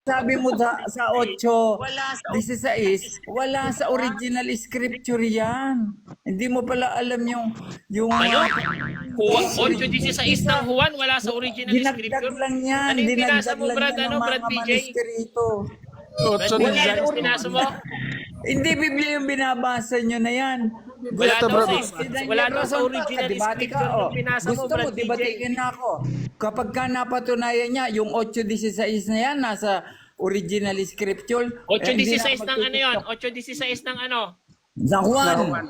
sabi mo sa 8:16, wala sa original scripture yan. Hindi mo pala alam yung Ano? 8:16 ng Juan, wala sa original dinagdag scripture. lang yan. Ano yung pinasa Dinagdag mo, lang Brad? yan Ano, ng Brad mga PJ? manisterito. Brad PJ, ano pinasa mo? Hindi Biblia yung binabasa nyo na yan. Wala Gusto daw mo, sa- si Daniel wala daw sa Rason, original debate ka, scripture nung pinasa mo, Gusto Brad mo, PJ. debatiin na ako. Kapag ka napatunayan niya, yung 8:16 na yan, nasa original scripture. 8:16 ng ano yun? 8:16 ng ano? Sa Juan.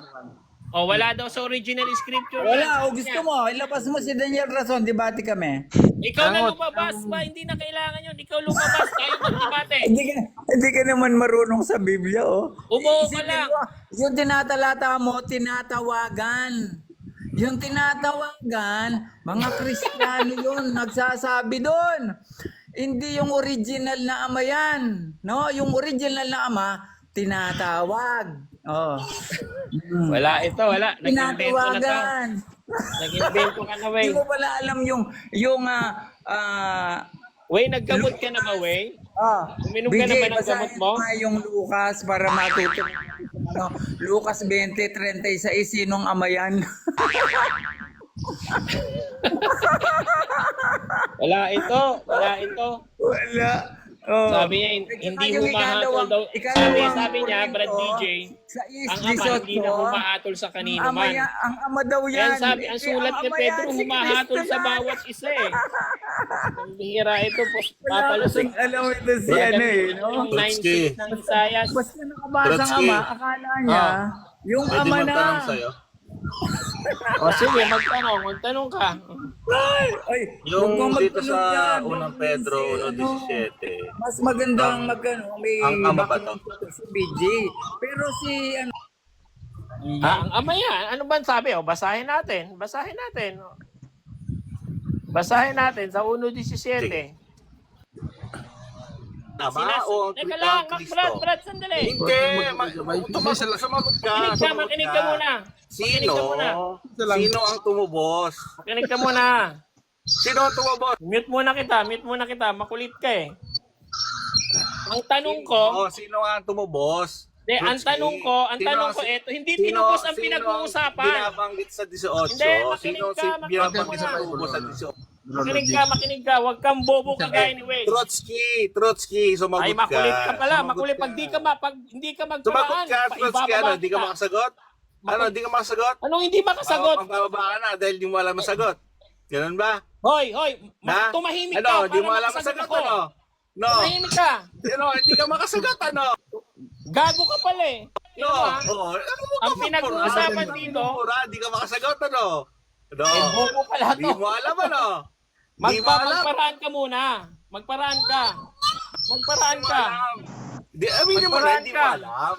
O, wala daw sa original scripture. Wala, o gusto mo, ilabas mo si Daniel Rason, debate kami. Ikaw na lumabas ba? Hindi na kailangan yun. Ikaw lumabas. Tayo mag-debate. Hindi ka naman marunong sa Biblia, oh. Umuo ka Isipin lang. mo, yung tinatalata mo, tinatawagan. Yung tinatawagan, mga Kristiyano yun, nagsasabi doon. Hindi yung original na ama yan. No, yung original na ama, tinatawag. Oh. Wala ito, wala. Nag-invento na ka. Tinatawagan. Nag-invento ka na, Hindi Way. mo pala alam yung Way, naggamot ka na ba, Way? Uminom ka na ba ng basahin gamot mo? nga yung Lucas para matuto. Ano, Lucas 20:36, sinong ama yan? Wala ito. Wala ito. Wala. Oh. Sabi niya, hindi Yung humahatol daw. Sabi niya, Brad DJ, sa ang ama hindi na humahatol sa kanino man. Ang ama daw yan. Yan sabi, ang sulat ni Pedro, humahatol sa bawat isa eh. Ang bihira ito po. Papalusot. Alam mo ito si ano eh, no? Yung 9-6 ng Isaias. Basta nakabasa ang Trotsky. ama, akala niya, yung Pwede ama na. magtanong sa'yo. O sige, magtanong ka. Ay, Yung huwag kang dito magtanong sa yan. unang Pedro 1:17. Mas magandang may ang ama ba to? si BJ. Pero si ano, Ang ama yan. Ano ba sabi? O, basahin natin. Basahin natin. Basahin natin sa 1:17. Ama o ang Teka lang, Kristo? Brad, sandali. Hindi, sumagot ka. Makinig ka muna. Makinig Sino? ka muna. Sino ang tumubos? Makinig ka muna. Sino ang tumubos? Mute muna kita. Makulit ka eh. Ang tanong ko, Sino ang tumubos? ang tanong ko, eto, hindi tinubos ang pinag-uusapan. Binabanggit sa 18. Hindi, makinig ka, Binabanggit sa makinig tumubos sa 18. Makinig ka. Huwag kang bobo kagaya ni Wade. Trotsky, sumagot Ay, makulit ka pala. Makulit. Pag hindi ka Sumagot magparaan, ka, Trotsky, ano, di ka makasagot? Ano, di ka makasagot? Anong hindi makasagot? Ang bababa ka na dahil di mo alam masagot. Ganun ba? Hoy, Na? tumahimik Ano, ka di para mo alam makasagot masagot, ako. ano? No. Tumahimik ka. Ano, hindi ka makasagot, ano? Gago ka pala eh. No. Ano ba? Ang pinag-uusapan dito, Di ka makasagot, ano? No. bobo pala Di to. mo alam, ano? Di mo alam. Magparaan ka muna. Magparaan ka. Di, aminin mo na, hindi mo Magparaan ka. alam.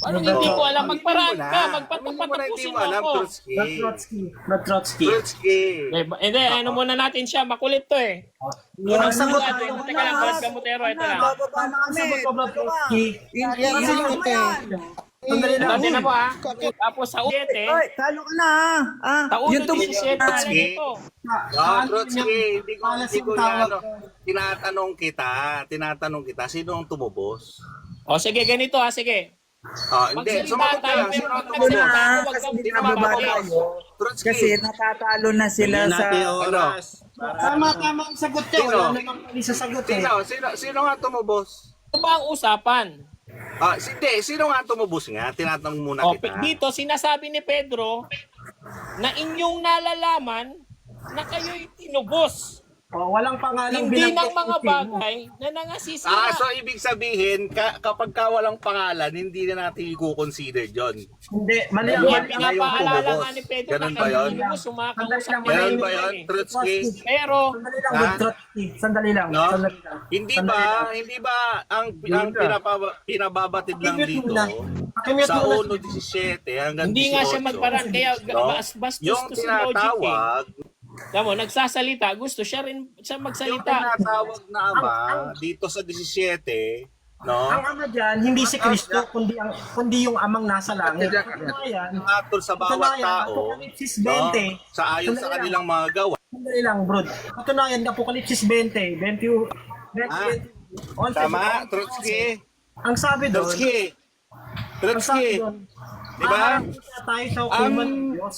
Anong hindi ko alam? Magparaan ka. Aminin mo na, hindi Magpatapusin mo mo alam, ako. Trotsky. Hindi, ano muna natin siya. Makulit to eh. Ang sagot Teka lang, Brad Gamutero. Ito lang. bababa na kami. Ito din na po ha. Tapos sa 7, Ay, talo ka na ha. sa Yung 1:17 pala dito. Trotsky, hindi ko na, ano, tinatanong kita, sino ang tumubos? O sige, ganito ha. Sige. Hindi, Magsalita sumagot ka tayo, lang, pero sino pag ang nagsalita tumubos? ako, wag Kasi kang hindi nababa bumabalik. tayo. Trotsky, Kasi natatalo na sila sa... ano? Tama ang sagot niya. Sino? Wala namang mali sa sagot eh. Sino nga tumubos? Ano ba ang usapan? Sino nga tumubos nga? Tinatanong muna O, kita. dito, sinasabi ni Pedro na inyong nalalaman na kayo'y tinubos. Walang pangalang Hindi ng binanggit mga ni King. bagay na nangasisira. So ibig sabihin, kapag ka walang pangalan, hindi na natin i-consider John. Hindi, mali ang Kaya mali. pinapaalala tumubos. nga ni Pedro Ganun na ba kayo yun? tinubos, sumakausap Ganun niya Ganun yung ba yun, eh. Trotsky? Pero, Sandali lang, Bud Trotsky. Sandali lang. No? Sandali lang. Hindi Sandali lang. ba ang pinababatid lang dito Pakimute sa muna. 1:17 hanggang 18. hindi nga siya magparaan. Kaya bastos Yung to sa logic eh. tinatawag, Tama, nagsasalita. Gusto siya rin siya yung magsalita. tinatawag na ama dito sa 17, no? Ang ama dyan, hindi si Kristo, kundi yung amang nasa langit. Katunayan, Atol sa bawat tao, Apokalipsis no? 20. Sa ayon sa kanilang mga gawa. Sandali lang, bro. Katunayan, Apokalipsis 20, 21, Tama, Trotsky. Ang sabi doon, Trotsky. ang sabi Trotsky. doon, Di ba? tayo sa hukuman ng Diyos.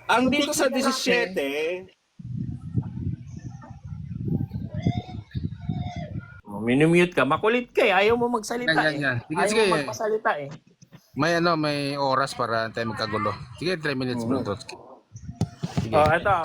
Ang dito sa 17, Minumute ka. Makulit ka eh. Ayaw mo magsalita Yan. eh. Sige, Ayaw sige. mo magpasalita eh. May oras para tayo magkagulo. Sige, 3 minutes bro, Trotsky. Oh, ito.